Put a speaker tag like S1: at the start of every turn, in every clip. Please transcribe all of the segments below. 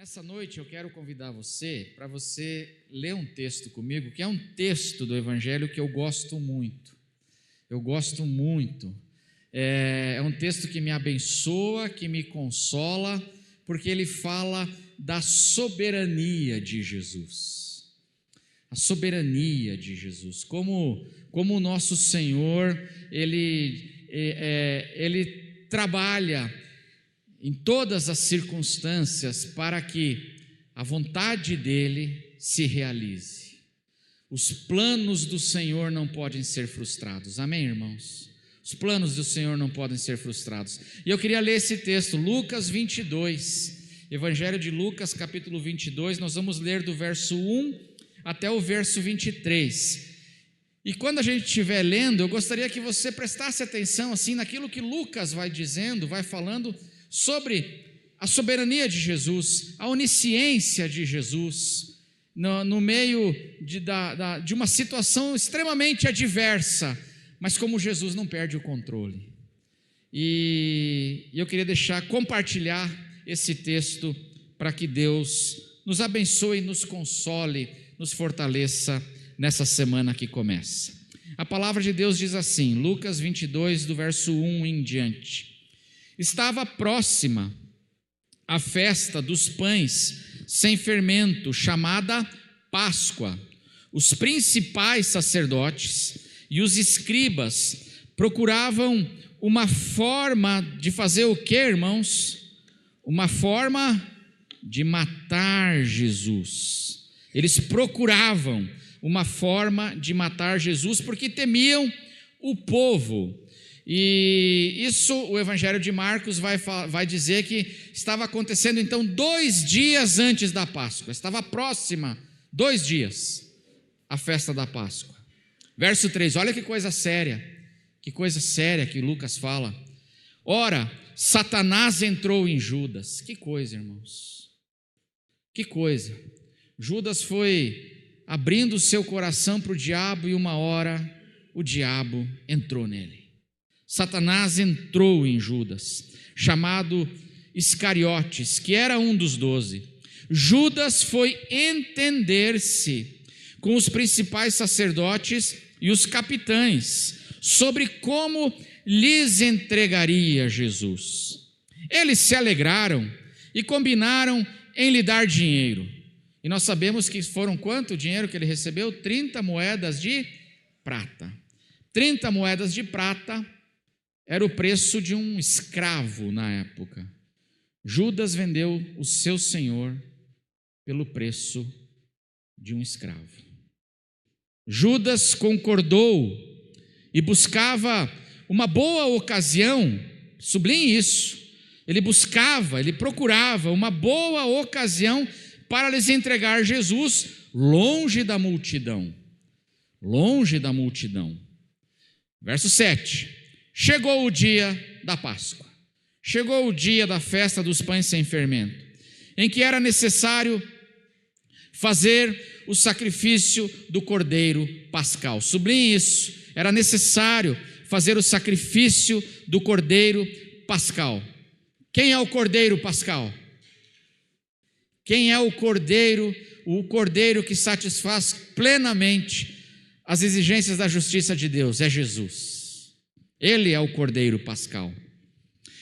S1: Nessa noite eu quero convidar você para você ler um texto comigo, que é um texto do Evangelho que eu gosto muito. Eu gosto muito. É um texto que me abençoa, que me consola, porque ele fala da soberania de Jesus. A soberania de Jesus. Como o nosso Senhor, ele trabalha em todas as circunstâncias para que a vontade dele se realize. Os planos do Senhor não podem ser frustrados. Amém, irmãos? Os planos do Senhor não podem ser frustrados. E eu queria ler esse texto, Lucas 22, Evangelho de Lucas, capítulo 22, nós vamos ler do verso 1 até o verso 23. E quando a gente estiver lendo, eu gostaria que você prestasse atenção assim naquilo que Lucas vai dizendo, vai falando sobre a soberania de Jesus, a onisciência de Jesus, no meio de uma situação extremamente adversa, mas como Jesus não perde o controle. E eu queria compartilhar esse texto para que Deus nos abençoe, nos console, nos fortaleça nessa semana que começa. A palavra de Deus diz assim, Lucas 22, do verso 1 em diante. Estava próxima a festa dos pães sem fermento, chamada Páscoa. Os principais sacerdotes e os escribas procuravam uma forma de fazer o quê, irmãos? Uma forma de matar Jesus. Eles procuravam uma forma de matar Jesus porque temiam o povo. E isso o Evangelho de Marcos vai dizer que estava acontecendo então 2 dias antes da Páscoa, estava próxima, 2 dias, a festa da Páscoa. Verso 3, olha que coisa séria que Lucas fala. Ora, Satanás entrou em Judas. Que coisa, irmãos, que coisa. Judas foi abrindo o seu coração para o diabo e uma hora o diabo entrou nele. Satanás entrou em Judas, chamado Iscariotes, que era um dos 12. Judas foi entender-se com os principais sacerdotes e os capitães sobre como lhes entregaria Jesus. Eles se alegraram e combinaram em lhe dar dinheiro. E nós sabemos que foram quanto o dinheiro que ele recebeu? 30 moedas de prata. 30 moedas de prata era o preço de um escravo na época. Judas vendeu o seu senhor pelo preço de um escravo. Judas concordou e buscava uma boa ocasião, sublinhe isso, ele procurava uma boa ocasião para lhes entregar Jesus longe da multidão. Longe da multidão. Verso 7. Chegou o dia da Páscoa, chegou o dia da festa dos pães sem fermento, em que era necessário fazer o sacrifício do cordeiro pascal. Sublinhe isso, era necessário fazer o sacrifício do cordeiro pascal. Quem é o cordeiro pascal? Quem é o cordeiro que satisfaz plenamente as exigências da justiça de Deus? É Jesus. Ele é o cordeiro pascal.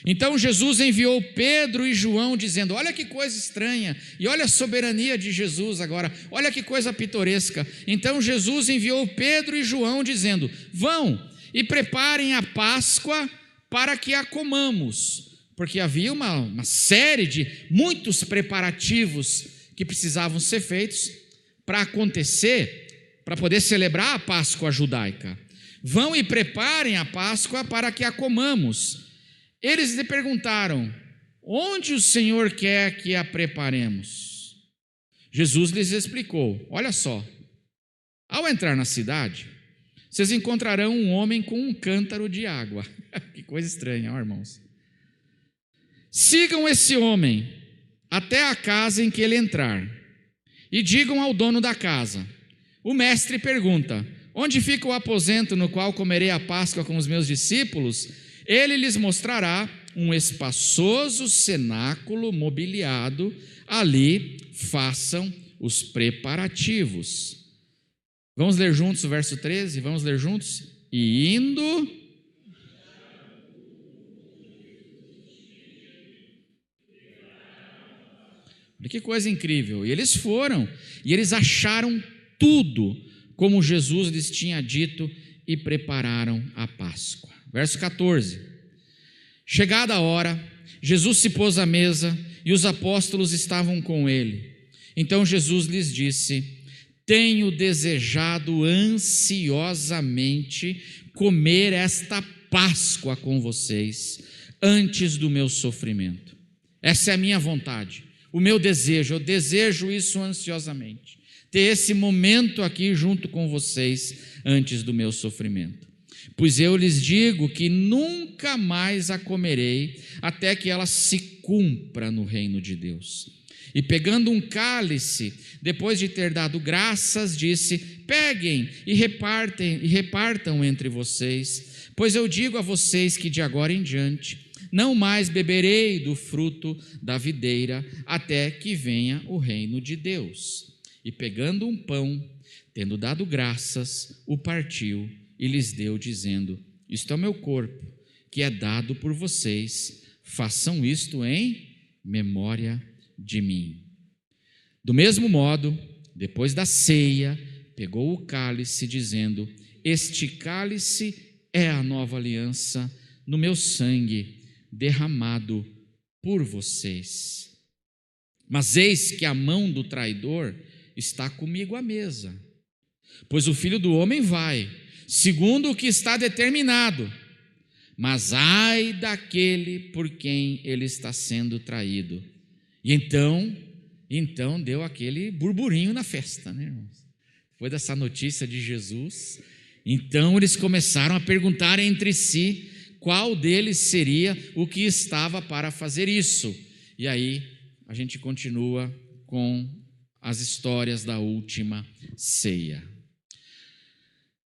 S1: Então Jesus enviou Pedro e João dizendo, olha que coisa estranha, e olha a soberania de Jesus agora, olha que coisa pitoresca. Então Jesus enviou Pedro e João dizendo, vão e preparem a Páscoa para que a comamos, porque havia uma série de muitos preparativos que precisavam ser feitos para acontecer, para poder celebrar a Páscoa judaica. Vão e preparem a Páscoa para que a comamos. Eles lhe perguntaram, onde o Senhor quer que a preparemos? Jesus lhes explicou, olha só, ao entrar na cidade, vocês encontrarão um homem com um cântaro de água. Que coisa estranha, ó, irmãos. Sigam esse homem até a casa em que ele entrar e digam ao dono da casa, o mestre pergunta, onde fica o aposento no qual comerei a Páscoa com os meus discípulos? Ele lhes mostrará um espaçoso cenáculo mobiliado, ali façam os preparativos. Vamos ler juntos o verso 13? Vamos ler juntos? E indo... Olha que coisa incrível. E eles foram, e eles acharam tudo como Jesus lhes tinha dito e prepararam a Páscoa. Verso 14. Chegada a hora, Jesus se pôs à mesa e os apóstolos estavam com ele. Então Jesus lhes disse: tenho desejado ansiosamente comer esta Páscoa com vocês antes do meu sofrimento. Essa é a minha vontade, o meu desejo, eu desejo isso ansiosamente, ter esse momento aqui junto com vocês antes do meu sofrimento. Pois eu lhes digo que nunca mais a comerei até que ela se cumpra no reino de Deus. E pegando um cálice, depois de ter dado graças, disse: peguem e repartam entre vocês, pois eu digo a vocês que de agora em diante não mais beberei do fruto da videira até que venha o reino de Deus. E pegando um pão, tendo dado graças, o partiu e lhes deu, dizendo: isto é o meu corpo, que é dado por vocês, façam isto em memória de mim. Do mesmo modo, depois da ceia, pegou o cálice, dizendo: este cálice é a nova aliança no meu sangue, derramado por vocês. Mas eis que a mão do traidor está comigo à mesa, pois o Filho do Homem vai, segundo o que está determinado, mas ai daquele por quem ele está sendo traído. E então deu aquele burburinho na festa, né, irmãos? Depois dessa notícia de Jesus, então eles começaram a perguntar entre si qual deles seria o que estava para fazer isso. E aí a gente continua com as histórias da última ceia.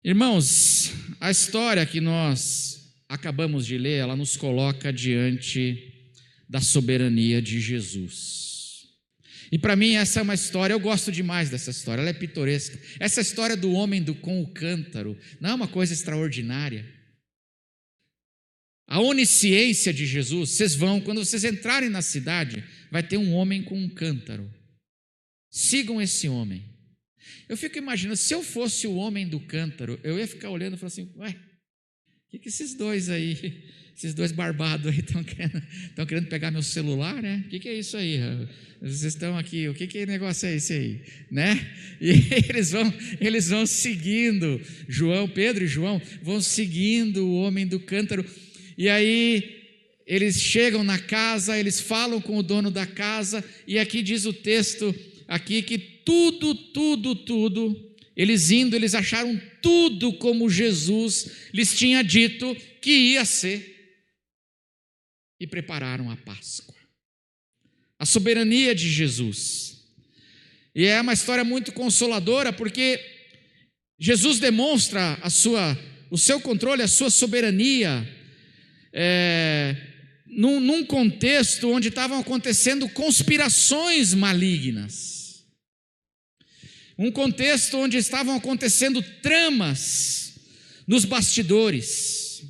S1: Irmãos, a história que nós acabamos de ler, ela nos coloca diante da soberania de Jesus. E para mim essa é uma história, eu gosto demais dessa história, ela é pitoresca. Essa história do homem com o cântaro não é uma coisa extraordinária? A onisciência de Jesus, quando vocês entrarem na cidade, vai ter um homem com um cântaro. Sigam esse homem. Eu fico imaginando, se eu fosse o homem do cântaro, eu ia ficar olhando e falar assim: ué, o que esses dois aí, esses dois barbados aí estão querendo pegar meu celular, né? O que é isso aí? Vocês estão aqui, o que negócio é esse aí? Né? E eles vão seguindo, Pedro e João vão seguindo o homem do cântaro. E aí eles chegam na casa, eles falam com o dono da casa, e aqui diz o texto aqui que tudo, eles acharam tudo como Jesus lhes tinha dito que ia ser, e prepararam a Páscoa. A soberania de Jesus. E é uma história muito consoladora, porque Jesus demonstra o seu controle, a sua soberania, num contexto onde estavam acontecendo conspirações malignas, um contexto onde estavam acontecendo tramas nos bastidores,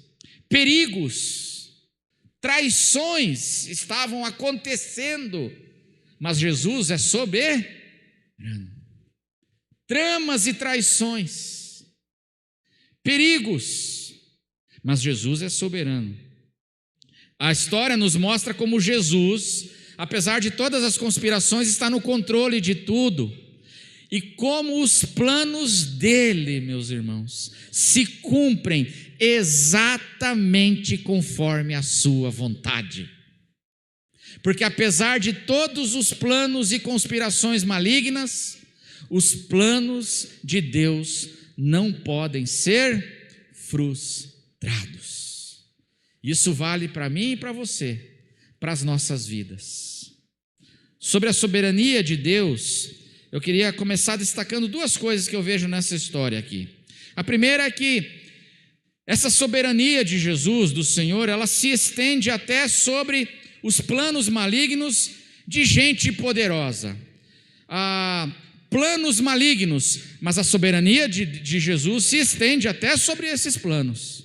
S1: perigos, traições estavam acontecendo, mas Jesus é soberano. Tramas e traições, perigos, mas Jesus é soberano. A história nos mostra como Jesus, apesar de todas as conspirações, está no controle de tudo, e como os planos dele, meus irmãos, se cumprem exatamente conforme a sua vontade. Porque apesar de todos os planos e conspirações malignas, os planos de Deus não podem ser frustrados. Isso vale para mim e para você, para as nossas vidas. Sobre a soberania de Deus, eu queria começar destacando duas coisas que eu vejo nessa história aqui. A primeira é que Essa soberania de Jesus, do Senhor, ela se estende até sobre os planos malignos de gente poderosa. Planos malignos, mas a soberania de Jesus se estende até sobre esses planos.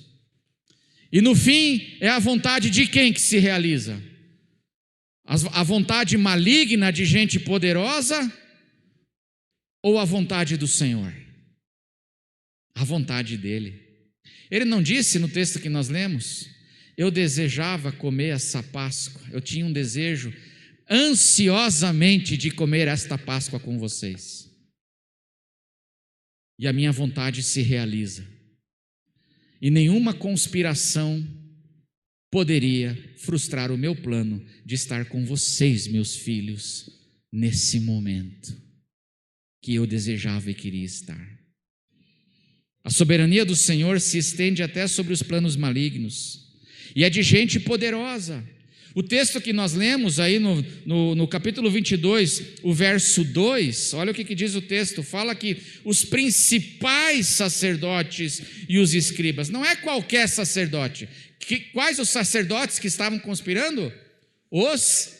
S1: E no fim, é a vontade de quem que se realiza? A vontade maligna de gente poderosa ou a vontade do Senhor? A vontade dele. Ele não disse no texto que nós lemos: eu desejava comer essa Páscoa, eu tinha um desejo ansiosamente de comer esta Páscoa com vocês. E a minha vontade se realiza. E nenhuma conspiração poderia frustrar o meu plano de estar com vocês, meus filhos, nesse momento que eu desejava e queria estar. A soberania do Senhor se estende até sobre os planos malignos, e é de gente poderosa. O texto que nós lemos aí no capítulo 22, o verso 2, olha o que diz o texto, fala que os principais sacerdotes e os escribas, não é qualquer sacerdote. Quais os sacerdotes que estavam conspirando? Os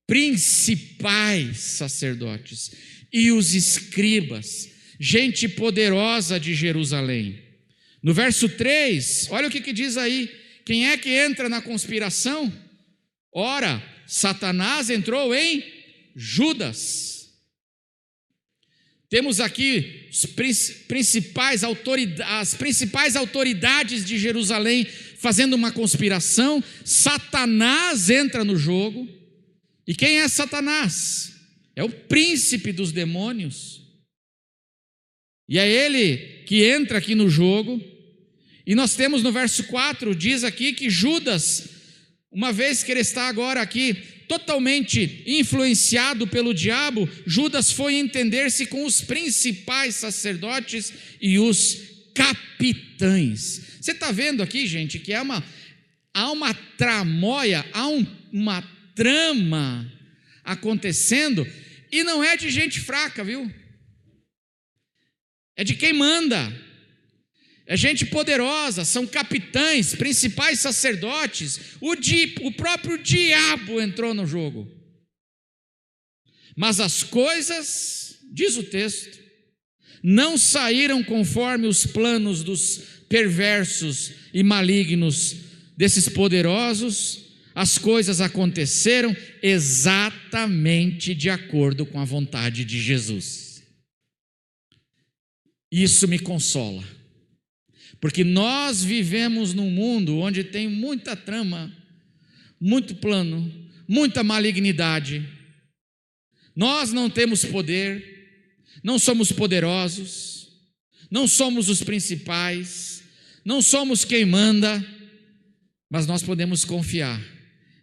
S1: principais sacerdotes e os escribas, gente poderosa de Jerusalém. No verso 3, olha o que diz aí, quem é que entra na conspiração? Ora, Satanás entrou em Judas. Temos aqui as principais autoridades de Jerusalém fazendo uma conspiração. Satanás entra no jogo. E quem é Satanás? É o príncipe dos demônios. E é ele que entra aqui no jogo. E nós temos no verso 4, diz aqui que Judas, uma vez que ele está agora aqui totalmente influenciado pelo diabo, Judas foi entender-se com os principais sacerdotes e os capitães. Você está vendo aqui, gente, que há uma tramóia, uma trama acontecendo, e não é de gente fraca, viu? É de quem manda. É gente poderosa, são capitães, principais sacerdotes. O próprio diabo entrou no jogo. Mas as coisas, diz o texto, não saíram conforme os planos dos perversos e malignos desses poderosos. As coisas aconteceram exatamente de acordo com a vontade de Jesus. Isso me consola. Porque nós vivemos num mundo onde tem muita trama, muito plano, muita malignidade. Nós não temos poder, não somos poderosos, não somos os principais, não somos quem manda, mas nós podemos confiar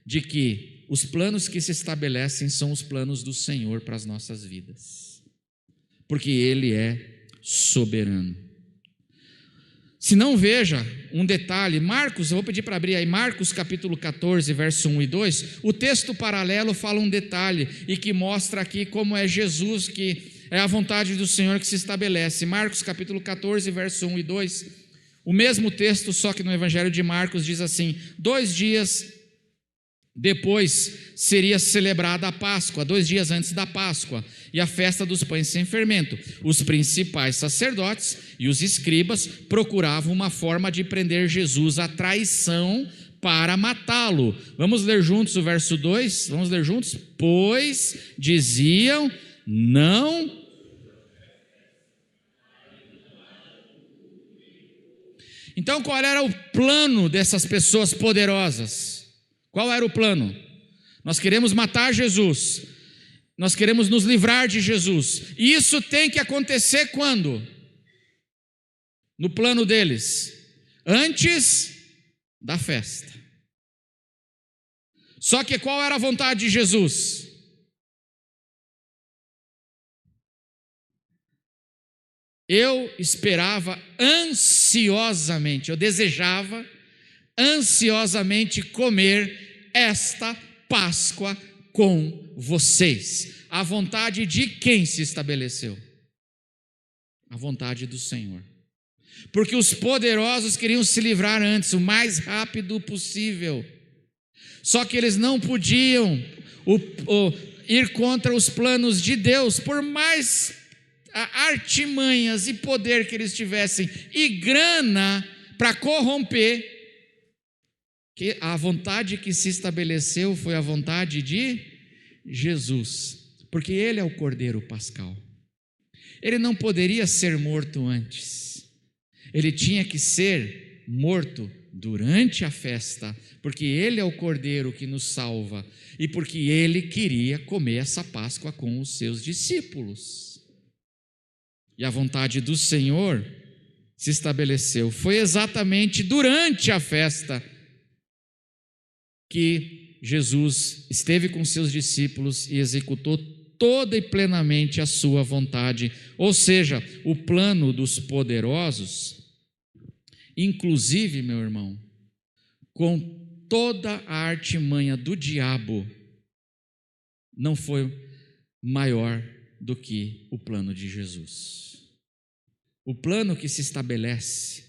S1: de que os planos que se estabelecem são os planos do Senhor para as nossas vidas, porque Ele é soberano. Se não, veja um detalhe, Marcos, eu vou pedir para abrir aí, Marcos capítulo 14, verso 1 e 2, o texto paralelo fala um detalhe, e que mostra aqui como é Jesus, que é a vontade do Senhor que se estabelece. Marcos capítulo 14, verso 1 e 2, o mesmo texto, só que no Evangelho de Marcos diz assim: 2 dias depois seria celebrada a Páscoa, 2 dias antes da Páscoa, e a festa dos pães sem fermento. Os principais sacerdotes e os escribas procuravam uma forma de prender Jesus à traição para matá-lo. Vamos ler juntos o verso 2? Vamos ler juntos? Pois diziam, não. Então, qual era o plano dessas pessoas poderosas? Qual era o plano? Nós queremos matar Jesus, nós queremos nos livrar de Jesus, e isso tem que acontecer quando? No plano deles, antes da festa. Só que qual era a vontade de Jesus? Eu esperava ansiosamente, eu desejava ansiosamente comer esta Páscoa com vocês. A vontade de quem se estabeleceu? A vontade do Senhor. porque os poderosos queriam se livrar antes, o mais rápido possível. Só que eles não podiam ir contra os planos de Deus, por mais artimanhas e poder que eles tivessem, e grana para corromper, que a vontade que se estabeleceu foi a vontade de Jesus, porque Ele é o Cordeiro Pascal. Ele não poderia ser morto antes, Ele tinha que ser morto durante a festa, porque Ele é o Cordeiro que nos salva, e porque Ele queria comer essa Páscoa com os seus discípulos. E a vontade do Senhor se estabeleceu. Foi exatamente durante a festa que Jesus esteve com seus discípulos e executou toda e plenamente a sua vontade. Ou seja, o plano dos poderosos, inclusive, meu irmão, com toda a artimanha do diabo, não foi maior do que o plano de Jesus. O plano que se estabelece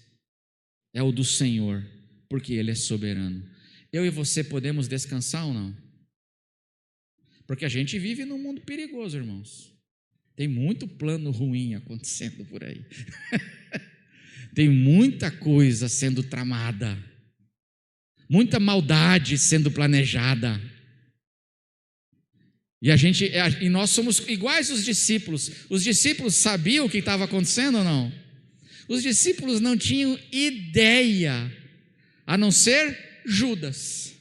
S1: é o do Senhor, porque Ele é soberano. Eu e você podemos descansar ou não? Porque a gente vive num mundo perigoso, irmãos. Tem muito plano ruim acontecendo por aí. Tem muita coisa sendo tramada, muita maldade sendo planejada. E nós somos iguais aos discípulos. Os discípulos sabiam o que estava acontecendo ou não? Os discípulos não tinham ideia, a não ser Judas.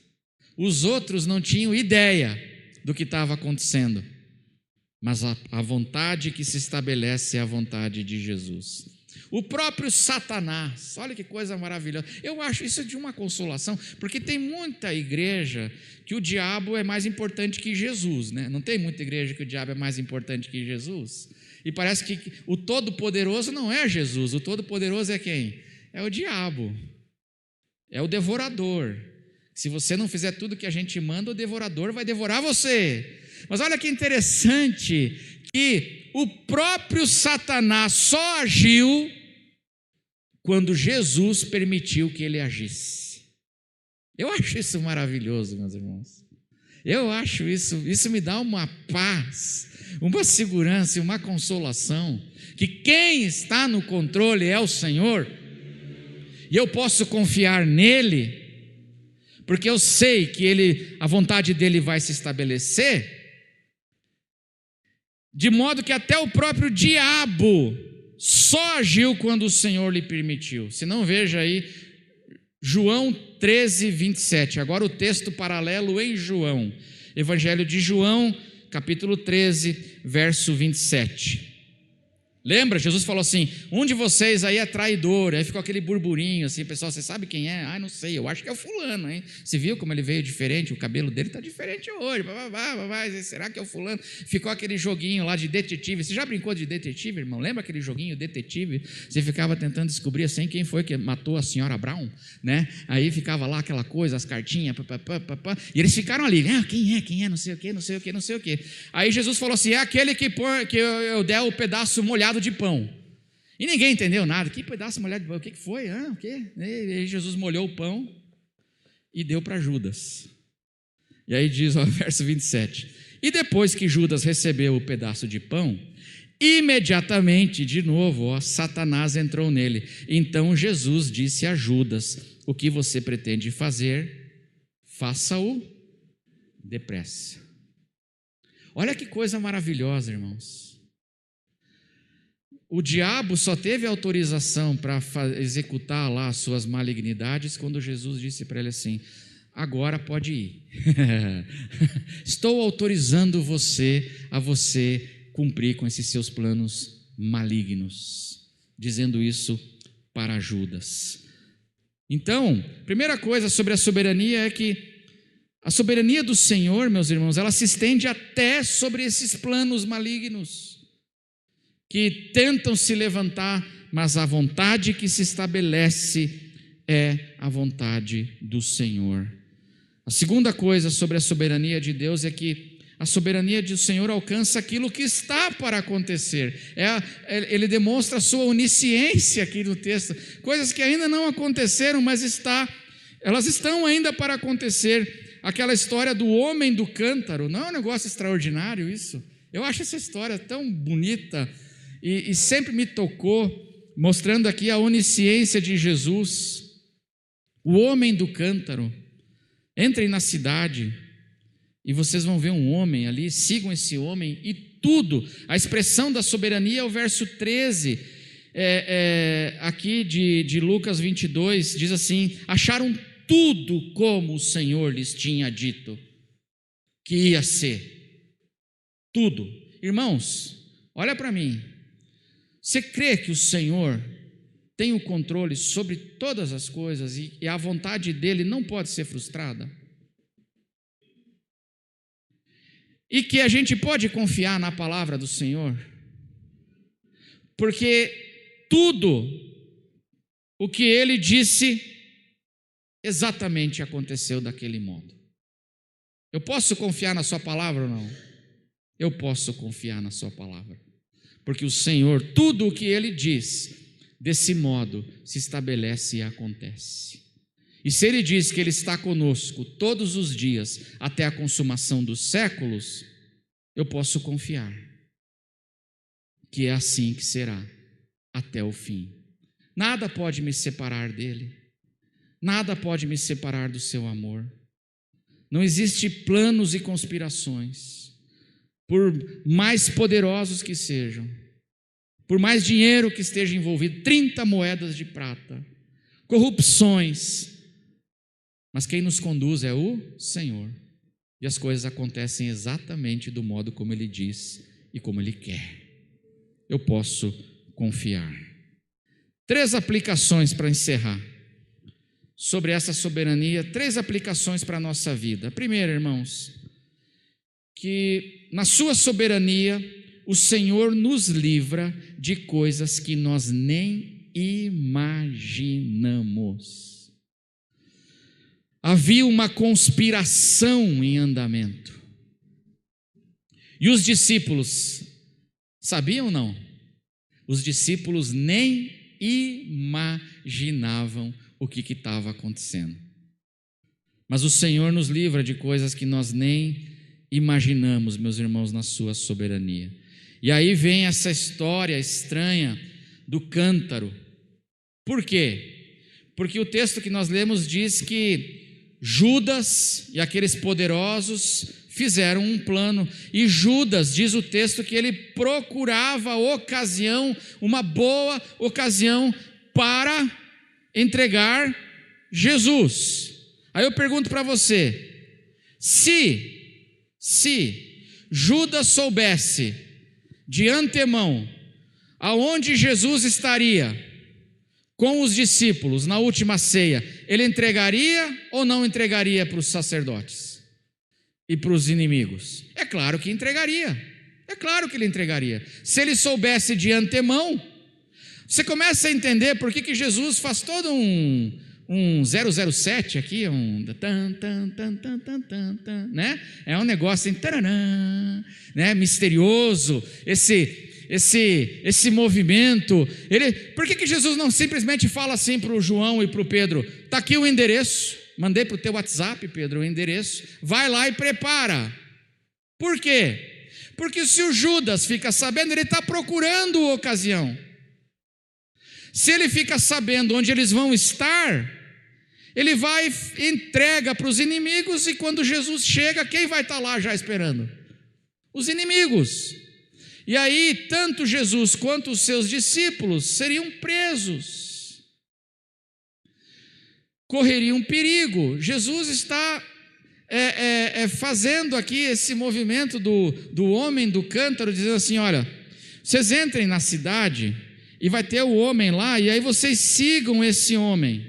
S1: Os outros não tinham ideia do que estava acontecendo. Mas a vontade que se estabelece é a vontade de Jesus. O próprio Satanás, olha que coisa maravilhosa. Eu acho isso de uma consolação, porque tem muita igreja que o diabo é mais importante que Jesus, né? Não tem muita igreja que o diabo é mais importante que Jesus? E parece que o Todo-Poderoso não é Jesus, o Todo-Poderoso é quem? É o diabo, é o devorador. Se você não fizer tudo que a gente manda, o devorador vai devorar você. Mas olha que interessante, que o próprio Satanás só agiu quando Jesus permitiu que ele agisse. Eu acho isso maravilhoso, meus irmãos. Eu acho isso me dá uma paz, uma segurança e uma consolação, que quem está no controle é o Senhor, e eu posso confiar nele, porque eu sei que a vontade dele vai se estabelecer, de modo que até o próprio diabo só agiu quando o Senhor lhe permitiu. Se não, veja aí João 13, 27. Agora o texto paralelo em João. Evangelho de João, capítulo 13, verso 27. Lembra? Jesus falou assim: um de vocês aí é traidor. Aí ficou aquele burburinho assim, pessoal, você sabe quem é? Ah, não sei, eu acho que é o fulano, hein? Você viu como ele veio diferente? O cabelo dele está diferente hoje. Será que é o fulano? Ficou aquele joguinho lá de detetive. Você já brincou de detetive, irmão? Lembra aquele joguinho detetive? Você ficava tentando descobrir assim quem foi que matou a senhora Brown, né? Aí ficava lá aquela coisa, as cartinhas, e eles ficaram ali, quem é, não sei o que. Aí Jesus falou assim: é aquele que eu der o pedaço molhado de pão. E ninguém entendeu nada. Que pedaço molhado de pão? O que foi? O quê? E aí Jesus molhou o pão e deu para Judas. E aí diz o verso 27. E depois que Judas recebeu o pedaço de pão, imediatamente, de novo, Satanás entrou nele. Então Jesus disse a Judas: o que você pretende fazer, faça-o depressa. Olha que coisa maravilhosa, irmãos. O diabo só teve autorização para executar lá as suas malignidades quando Jesus disse para ele assim: agora pode ir. Estou autorizando você a cumprir com esses seus planos malignos, dizendo isso para Judas. Então, primeira coisa sobre a soberania é que a soberania do Senhor, meus irmãos, ela se estende até sobre esses planos malignos que tentam se levantar, mas a vontade que se estabelece é a vontade do Senhor. A segunda coisa sobre a soberania de Deus é que A soberania do Senhor alcança aquilo que está para acontecer. Ele demonstra a sua onisciência aqui no texto. Coisas que ainda não aconteceram, mas elas estão ainda para acontecer. Aquela história do homem do cântaro, não é um negócio extraordinário isso? Eu acho essa história tão bonita e sempre me tocou, mostrando aqui a onisciência de Jesus. O homem do cântaro. Entrem na cidade e vocês vão ver um homem ali, sigam esse homem e tudo. A expressão da soberania é o verso 13, aqui de Lucas 22, diz assim: acharam tudo como o Senhor lhes tinha dito que ia ser. Tudo. Irmãos, olha para mim. Você crê que o Senhor tem o controle sobre todas as coisas e a vontade dele não pode ser frustrada? E que a gente pode confiar na palavra do Senhor? Porque tudo o que ele disse exatamente aconteceu daquele modo. Eu posso confiar na sua palavra ou não? Eu posso confiar na sua palavra. Porque o Senhor, tudo o que ele diz, desse modo se estabelece e acontece. E se ele diz que ele está conosco todos os dias até a consumação dos séculos, eu posso confiar que é assim que será até o fim. Nada pode me separar dele. Nada pode me separar do seu amor. Não existe planos e conspirações, por mais poderosos que sejam, por mais dinheiro que esteja envolvido, 30 moedas de prata, corrupções, mas quem nos conduz é o Senhor, e as coisas acontecem exatamente do modo como Ele diz e como Ele quer. Eu posso confiar. 3 aplicações para encerrar sobre essa soberania, 3 aplicações para a nossa vida. Primeiro, irmãos, que na sua soberania o Senhor nos livra de coisas que nós nem imaginamos. Havia uma conspiração em andamento. E os discípulos sabiam ou não? Os discípulos nem imaginavam o que estava acontecendo. Mas o Senhor nos livra de coisas que nós nem imaginamos, meus irmãos, na sua soberania. E aí vem essa história estranha do cântaro. Por quê? Porque o texto que nós lemos diz que Judas e aqueles poderosos fizeram um plano, e Judas, diz o texto, que ele procurava ocasião, uma boa ocasião para entregar Jesus. Aí eu pergunto para você, se Judas soubesse de antemão aonde Jesus estaria com os discípulos na última ceia, ele entregaria ou não entregaria para os sacerdotes e para os inimigos? É claro que entregaria, é claro que ele entregaria. Se ele soubesse de antemão, você começa a entender por que Jesus faz todo um 007 aqui, né? É um negócio assim, né? Misterioso, esse movimento. Por que Jesus não simplesmente fala assim para o João e para o Pedro: está aqui o endereço, mandei para o teu WhatsApp, Pedro, o endereço, vai lá e prepara? Por quê? Porque se o Judas fica sabendo, ele está procurando ocasião. Se ele fica sabendo onde eles vão estar, ele vai e entrega para os inimigos, e quando Jesus chega, quem vai estar lá já esperando? Os inimigos. E aí, tanto Jesus quanto os seus discípulos seriam presos, correriam perigo. Jesus está fazendo aqui esse movimento do homem do cântaro, dizendo assim: olha, vocês entrem na cidade e vai ter o homem lá, e aí vocês sigam esse homem,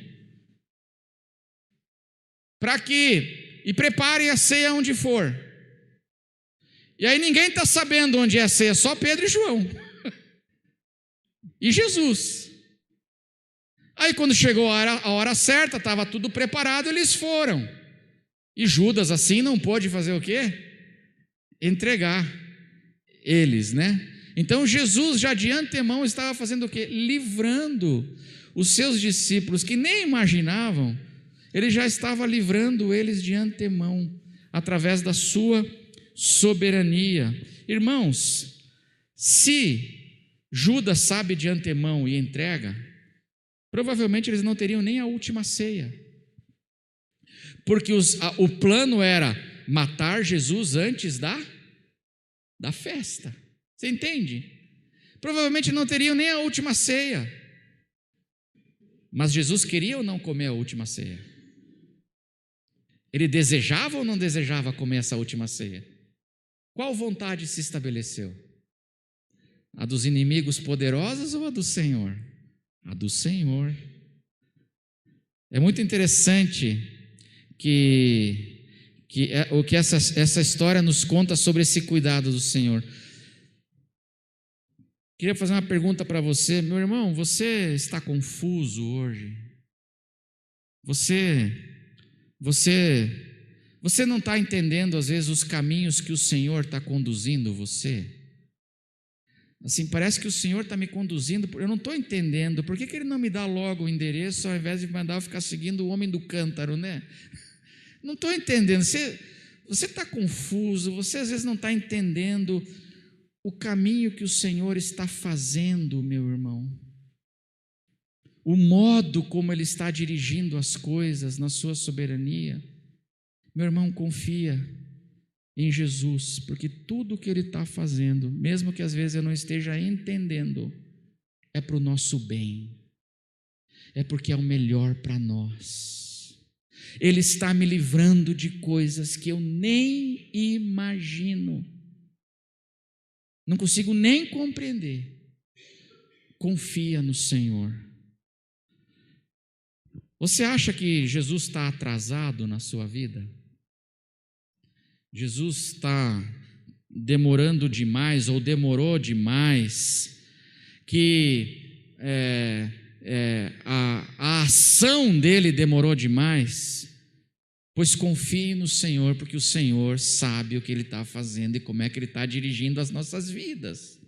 S1: e preparem a ceia onde for. E aí ninguém está sabendo onde é a ceia, só Pedro e João e Jesus. Aí quando chegou a hora certa, estava tudo preparado, eles foram. E Judas assim não pôde fazer o quê? entregar eles, né? Então Jesus já de antemão estava fazendo o quê? Livrando os seus discípulos que nem imaginavam, ele já estava livrando eles de antemão, através da sua soberania. Irmãos, se Judas sabe de antemão e entrega, provavelmente eles não teriam nem a última ceia, porque o plano era matar Jesus antes da festa. Você entende? Provavelmente não teriam nem a última ceia. Mas Jesus queria ou não comer a última ceia? Ele desejava ou não desejava comer essa última ceia? Qual vontade se estabeleceu? A dos inimigos poderosos ou a do Senhor? A do Senhor. É muito interessante o que essa história nos conta sobre esse cuidado do Senhor. Queria fazer uma pergunta para você, meu irmão, você está confuso hoje? Você não está entendendo às vezes os caminhos que o Senhor está conduzindo você? Assim, parece que o Senhor está me conduzindo, eu não estou entendendo, por que Ele não me dá logo o endereço ao invés de mandar eu ficar seguindo o homem do cântaro, né? Não estou entendendo, você está confuso, você às vezes não está entendendo o caminho que o Senhor está fazendo, meu irmão, o modo como Ele está dirigindo as coisas na sua soberania. Meu irmão, confia em Jesus, porque tudo o que Ele está fazendo, mesmo que às vezes eu não esteja entendendo, é para o nosso bem, é porque é o melhor para nós. Ele está me livrando de coisas que eu nem imagino, não consigo nem compreender. Confia no Senhor. Você acha que Jesus está atrasado na sua vida? Jesus está demorando demais ou demorou demais? Que a ação dele demorou demais? Pois confie no Senhor, porque o Senhor sabe o que Ele está fazendo e como é que Ele está dirigindo as nossas vidas.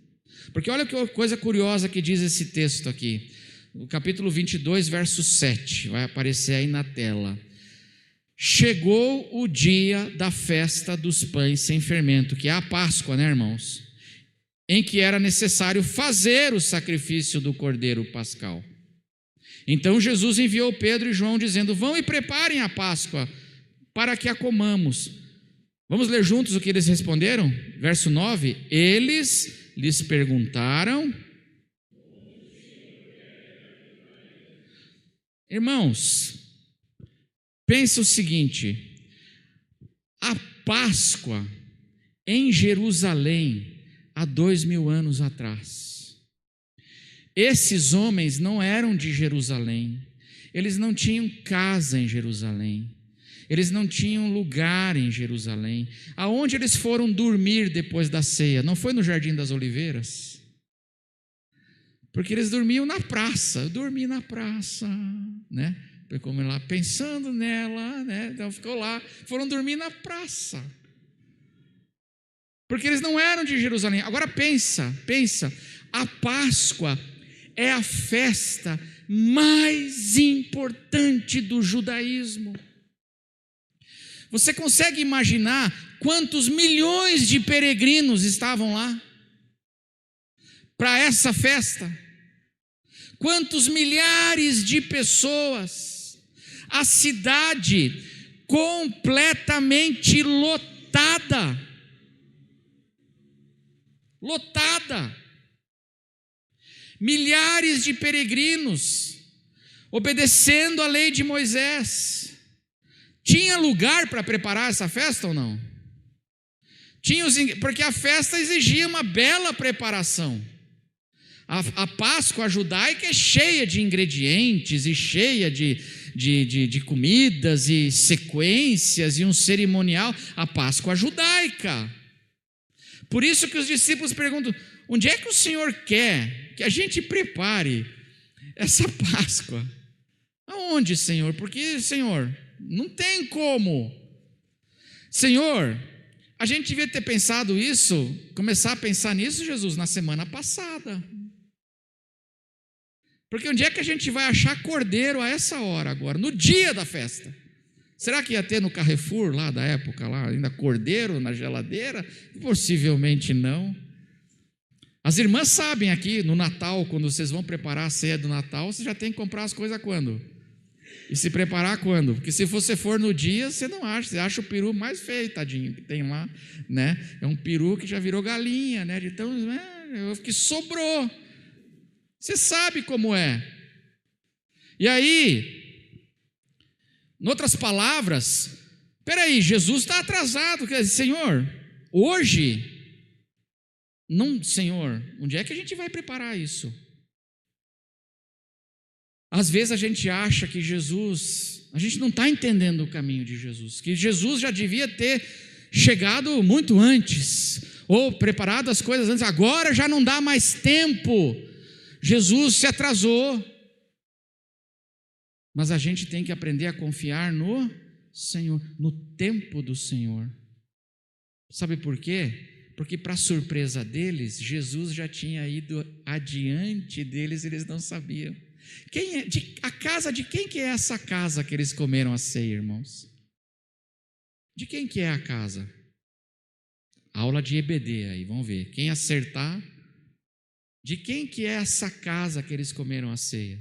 S1: Porque olha que coisa curiosa que diz esse texto aqui, no capítulo 22, verso 7, vai aparecer aí na tela. Chegou o dia da festa dos pães sem fermento, que é a Páscoa, né, irmãos? Em que era necessário fazer o sacrifício do cordeiro pascal. Então Jesus enviou Pedro e João dizendo: vão e preparem a Páscoa, para que a comamos. Vamos ler juntos o que eles responderam? Verso 9: eles lhes perguntaram. Irmãos, pensa o seguinte: a Páscoa em Jerusalém, há 2000 anos atrás, esses homens não eram de Jerusalém, eles não tinham casa em Jerusalém, eles não tinham lugar em Jerusalém. Aonde eles foram dormir depois da ceia? Não foi no Jardim das Oliveiras? Porque eles dormiam na praça. Eu dormi na praça, né? Ficou lá pensando nela, né? Então ficou lá, foram dormir na praça. Porque eles não eram de Jerusalém. Agora pensa, a Páscoa é a festa mais importante do judaísmo. Você consegue imaginar quantos milhões de peregrinos estavam lá para essa festa? Quantos milhares de pessoas? A cidade completamente lotada. Milhares de peregrinos obedecendo a lei de Moisés. Tinha lugar para preparar essa festa ou não? Porque a festa exigia uma bela preparação. A Páscoa judaica é cheia de ingredientes e cheia de comidas e sequências e um cerimonial. A Páscoa judaica. Por isso que os discípulos perguntam: onde é que o Senhor quer que a gente prepare essa Páscoa? Aonde, Senhor? Porque, Senhor, não tem como. Senhor, A gente devia ter pensado isso, começar a pensar nisso, Jesus, na semana passada. Porque onde é que a gente vai achar cordeiro a essa hora agora, no dia da festa? Será que ia ter no Carrefour lá da época, lá, ainda cordeiro na geladeira? Possivelmente não. As irmãs sabem aqui, no Natal, quando vocês vão preparar a ceia do Natal, você já tem que comprar as coisas quando? E se preparar quando? Porque se você for no dia, você não acha, você acha o peru mais feio, tadinho, que tem lá, né? É um peru que já virou galinha, né? Então, que sobrou. Você sabe como é. E aí, em outras palavras, peraí, Jesus está atrasado, quer dizer, Senhor, hoje, não, Senhor, onde é que a gente vai preparar isso? Às vezes a gente acha que Jesus, a gente não está entendendo o caminho de Jesus, que Jesus já devia ter chegado muito antes, ou preparado as coisas antes, agora já não dá mais tempo, Jesus se atrasou. Mas a gente tem que aprender a confiar no Senhor, no tempo do Senhor. Sabe por quê? Porque, para surpresa deles, Jesus já tinha ido adiante deles, eles não sabiam. A casa de quem que é essa casa que eles comeram a ceia, irmãos? De quem que é a casa? Aula de EBD aí, vamos ver. Quem acertar, de quem que é essa casa que eles comeram a ceia?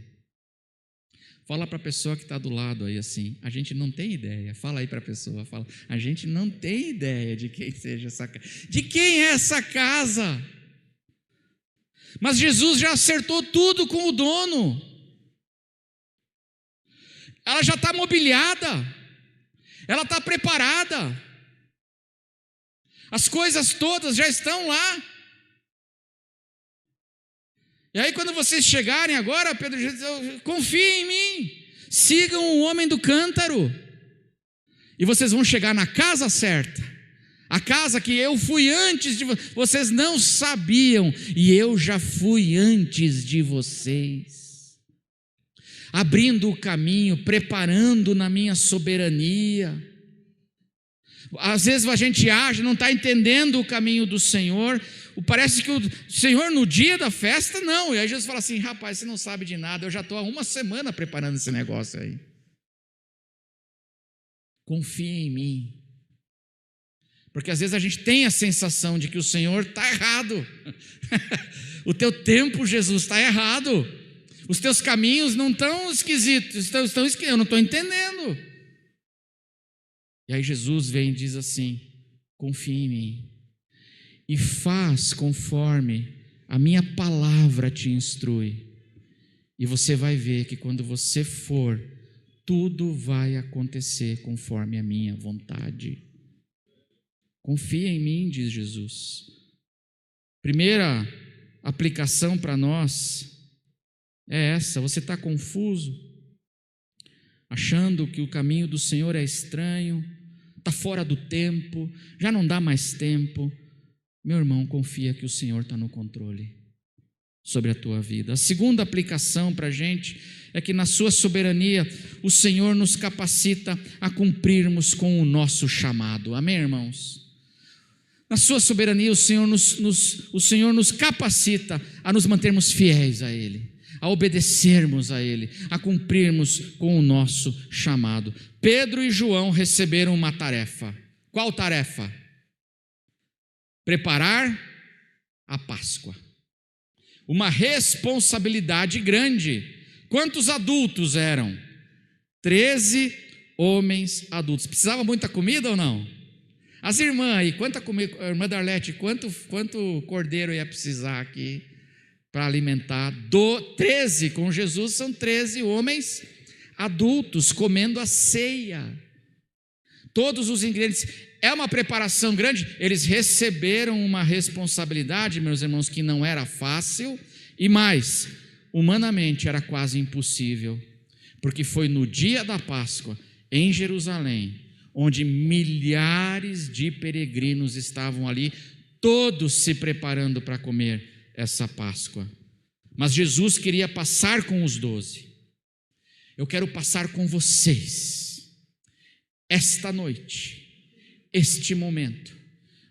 S1: Fala para a pessoa que está do lado aí assim, a gente não tem ideia. Fala aí para a pessoa, fala, a gente não tem ideia de quem seja essa casa. De quem é essa casa? Mas Jesus já acertou tudo com o dono. Ela já está mobiliada, ela está preparada, as coisas todas já estão lá. E aí quando vocês chegarem agora, Pedro diz, confiem em mim, sigam o homem do cântaro, e vocês vão chegar na casa certa, a casa que eu fui antes de vocês, vocês não sabiam, e eu já fui antes de vocês, abrindo o caminho, preparando na minha soberania. Às vezes a gente acha, não está entendendo o caminho do Senhor, parece que o Senhor no dia da festa, não, e aí Jesus fala assim, rapaz, você não sabe de nada, eu já estou há uma semana preparando esse negócio aí, confia em mim, porque às vezes a gente tem a sensação de que o Senhor está errado, o teu tempo, Jesus, está errado, os teus caminhos não estão esquisitos, eu não estou entendendo. E aí Jesus vem e diz assim, confia em mim, e faz conforme a minha palavra te instrui, e você vai ver que quando você for, tudo vai acontecer conforme a minha vontade. Confia em mim, diz Jesus. Primeira aplicação para nós é essa, você está confuso, achando que o caminho do Senhor é estranho, está fora do tempo, já não dá mais tempo. Meu irmão, confia que o Senhor está no controle sobre a tua vida. A segunda aplicação para a gente é que na sua soberania o Senhor nos capacita a cumprirmos com o nosso chamado. Amém, irmãos? Na sua soberania o Senhor nos capacita a nos mantermos fiéis a Ele, a obedecermos a Ele, a cumprirmos com o nosso chamado. Pedro e João receberam uma tarefa. Qual tarefa? Preparar a Páscoa. Uma responsabilidade grande. Quantos adultos eram? 13 homens adultos. Precisava muita comida ou não? As irmãs aí, quanta comida, irmã Darlete, quanto cordeiro ia precisar aqui para alimentar? 13, com Jesus são 13 homens adultos comendo a ceia. Todos os ingredientes. É uma preparação grande. Eles receberam uma responsabilidade, meus irmãos, que não era fácil, e mais, humanamente era quase impossível, porque foi no dia da Páscoa, em Jerusalém, onde milhares de peregrinos estavam ali, todos se preparando para comer essa Páscoa. Mas Jesus queria passar com os 12. Eu quero passar com vocês esta noite, este momento,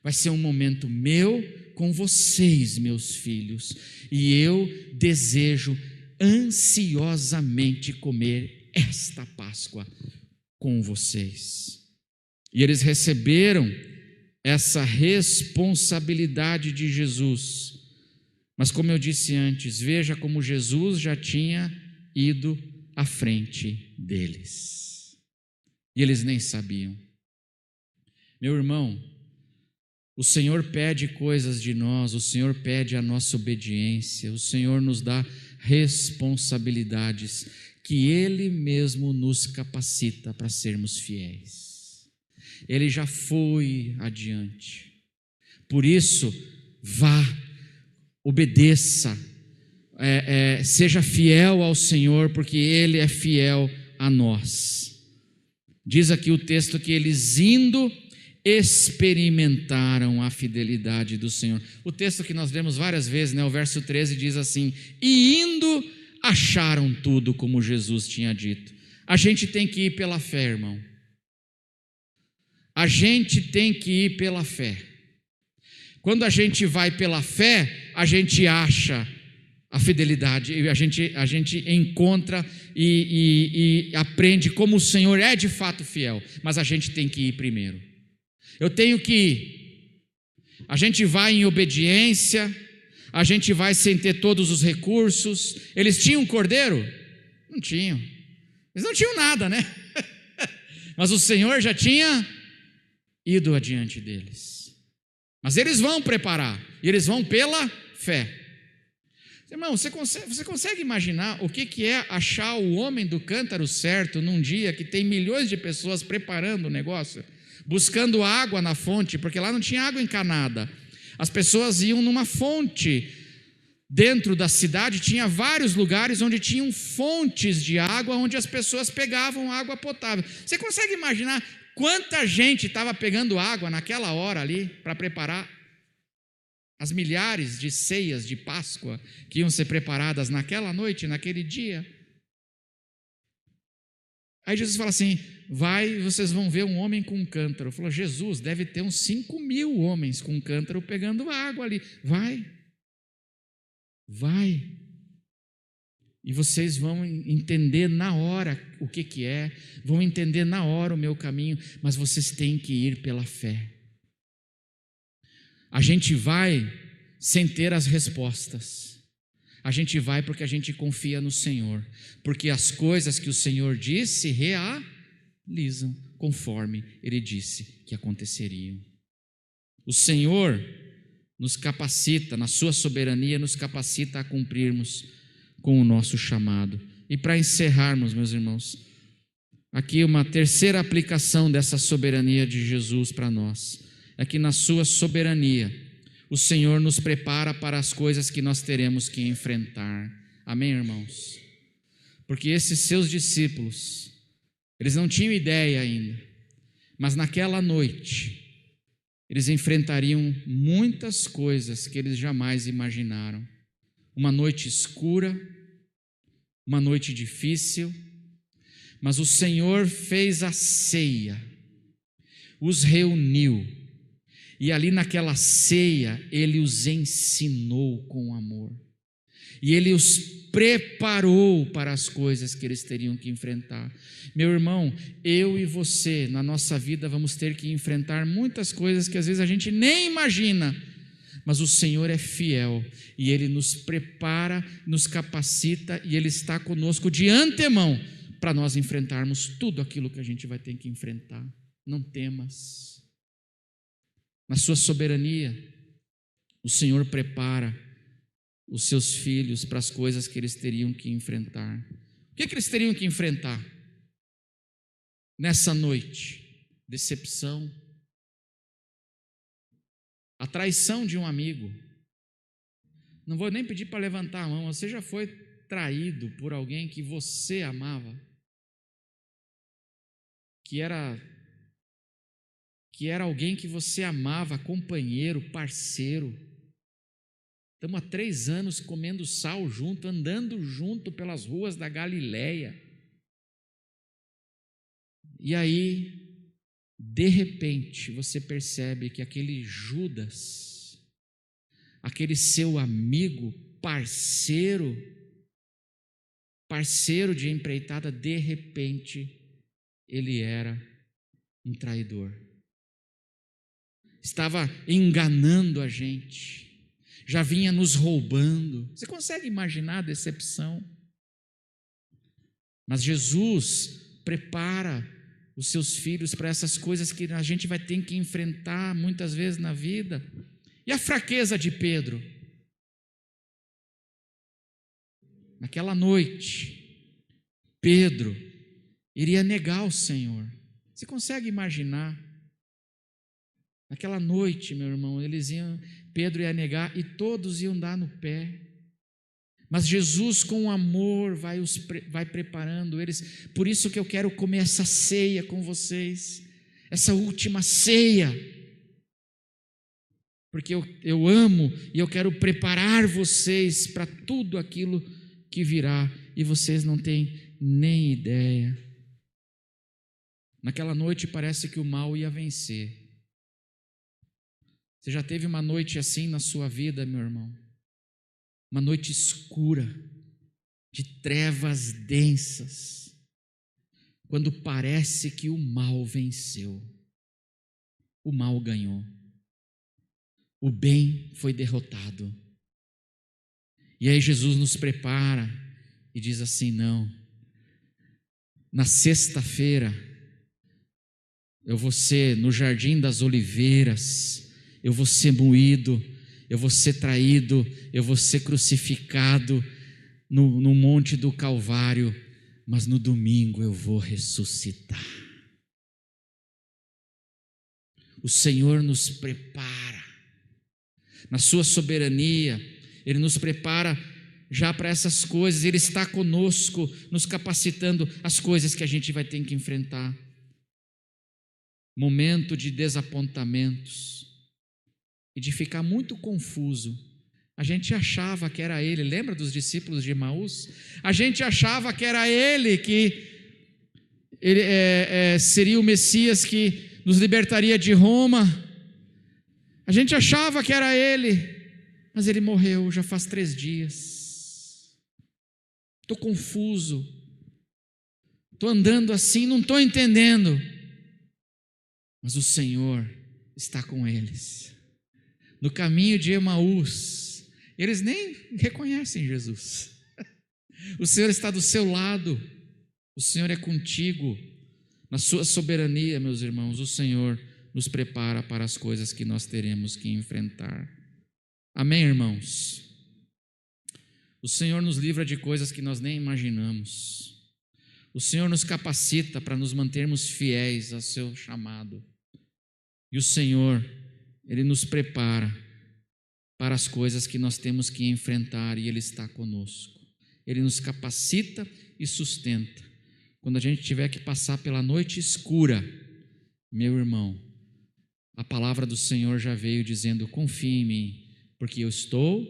S1: vai ser um momento meu com vocês, meus filhos, e eu desejo ansiosamente comer esta Páscoa com vocês. E eles receberam essa responsabilidade de Jesus. Mas como eu disse antes, veja como Jesus já tinha ido à frente deles. E eles nem sabiam. Meu irmão, o Senhor pede coisas de nós, o Senhor pede a nossa obediência, o Senhor nos dá responsabilidades que Ele mesmo nos capacita para sermos fiéis. Ele já foi adiante. Por isso, vá, obedeça, seja fiel ao Senhor, porque Ele é fiel a nós. Diz aqui o texto que eles indo experimentaram a fidelidade do Senhor. O texto que nós lemos várias vezes, o verso 13 diz assim: e indo acharam tudo como Jesus tinha dito. A gente tem que ir pela fé, irmão. A gente tem que ir pela fé. Quando a gente vai pela fé, a gente acha a fidelidade, a gente encontra e aprende como o Senhor é de fato fiel, mas a gente tem que ir primeiro. Eu tenho que ir. A gente vai em obediência, a gente vai sem ter todos os recursos. Eles tinham um cordeiro? Não tinham. Eles não tinham nada, né? Mas o Senhor já tinha ido adiante deles. Mas eles vão preparar, e eles vão pela fé. Irmão, você consegue imaginar o que é achar o homem do cântaro certo num dia que tem milhões de pessoas preparando o negócio, buscando água na fonte, porque lá não tinha água encanada. As pessoas iam numa fonte. Dentro da cidade tinha vários lugares onde tinham fontes de água, onde as pessoas pegavam água potável. Você consegue imaginar quanta gente estava pegando água naquela hora ali para preparar as milhares de ceias de Páscoa que iam ser preparadas naquela noite, naquele dia? Aí Jesus fala assim: vai, vocês vão ver um homem com um cântaro. Falou: Jesus, deve ter uns 5.000 homens com um cântaro pegando água ali. Vai. E vocês vão entender na hora o que é, vão entender na hora o meu caminho, mas vocês têm que ir pela fé. A gente vai sem ter as respostas. A gente vai porque a gente confia no Senhor, porque as coisas que o Senhor disse realizam conforme Ele disse que aconteceriam. O Senhor nos capacita, na sua soberania, nos capacita a cumprirmos com o nosso chamado. E para encerrarmos, meus irmãos, aqui uma terceira aplicação dessa soberania de Jesus para nós, é que na sua soberania, o Senhor nos prepara para as coisas que nós teremos que enfrentar. Amém, irmãos? Porque esses seus discípulos, eles não tinham ideia ainda, mas naquela noite, eles enfrentariam muitas coisas que eles jamais imaginaram. Uma noite escura, uma noite difícil, mas o Senhor fez a ceia, os reuniu, e ali naquela ceia, Ele os ensinou com amor, e Ele os preparou para as coisas que eles teriam que enfrentar. Meu irmão, eu e você, na nossa vida, vamos ter que enfrentar muitas coisas que às vezes a gente nem imagina, mas o Senhor é fiel, e Ele nos prepara, nos capacita, e Ele está conosco de antemão, para nós enfrentarmos tudo aquilo que a gente vai ter que enfrentar. Não temas. Na sua soberania, o Senhor prepara os seus filhos para as coisas que eles teriam que enfrentar. O que eles teriam que enfrentar nessa noite? Decepção, a traição de um amigo. Não vou nem pedir para levantar a mão. Você já foi traído por alguém que você amava, que era alguém que você amava, companheiro, parceiro. Estamos há 3 anos comendo sal junto, andando junto pelas ruas da Galileia. E aí, de repente você percebe que aquele Judas, aquele seu amigo, parceiro de empreitada, de repente ele era um traidor. Estava enganando a gente, já vinha nos roubando. Você consegue imaginar a decepção? Mas Jesus prepara os seus filhos para essas coisas que a gente vai ter que enfrentar muitas vezes na vida. E a fraqueza de Pedro? Naquela noite, Pedro iria negar o Senhor. Você consegue imaginar? Naquela noite, meu irmão, Pedro ia negar e todos iam dar no pé. Mas Jesus, com amor, vai preparando eles. Por isso que eu quero comer essa ceia com vocês, essa última ceia. Porque eu amo e eu quero preparar vocês para tudo aquilo que virá. E vocês não têm nem ideia. Naquela noite parece que o mal ia vencer. Você já teve uma noite assim na sua vida, meu irmão? Uma noite escura, de trevas densas, quando parece que o mal venceu, o mal ganhou, o bem foi derrotado. E aí Jesus nos prepara e diz assim: não, na sexta-feira eu vou ser no Jardim das Oliveiras, eu vou ser moído, eu vou ser traído, eu vou ser crucificado no monte do Calvário, mas no domingo eu vou ressuscitar. O Senhor nos prepara, na sua soberania, Ele nos prepara já para essas coisas, Ele está conosco, nos capacitando as coisas que a gente vai ter que enfrentar. Momento de desapontamentos e de ficar muito confuso. A gente achava que era Ele, lembra dos discípulos de Emaús? A gente achava que era Ele, que Ele seria o Messias que nos libertaria de Roma. A gente achava que era Ele, mas Ele morreu já faz 3 dias. Estou confuso, estou andando assim, não estou entendendo. Mas o Senhor está com eles. No caminho de Emaús, eles nem reconhecem Jesus. O Senhor está do seu lado, o Senhor é contigo. Na sua soberania, meus irmãos, o Senhor nos prepara para as coisas que nós teremos que enfrentar. Amém, irmãos? O Senhor nos livra de coisas que nós nem imaginamos. O Senhor nos capacita para nos mantermos fiéis ao seu chamado. E o Senhor, Ele nos prepara para as coisas que nós temos que enfrentar e Ele está conosco. Ele nos capacita e sustenta. Quando a gente tiver que passar pela noite escura, meu irmão, a palavra do Senhor já veio dizendo: confie em mim, porque eu estou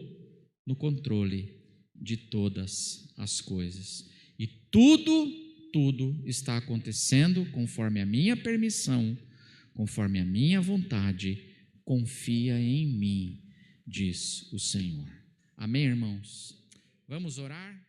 S1: no controle de todas as coisas. E tudo está acontecendo conforme a minha permissão, conforme a minha vontade. Confia em mim, diz o Senhor. Amém, irmãos? Vamos orar?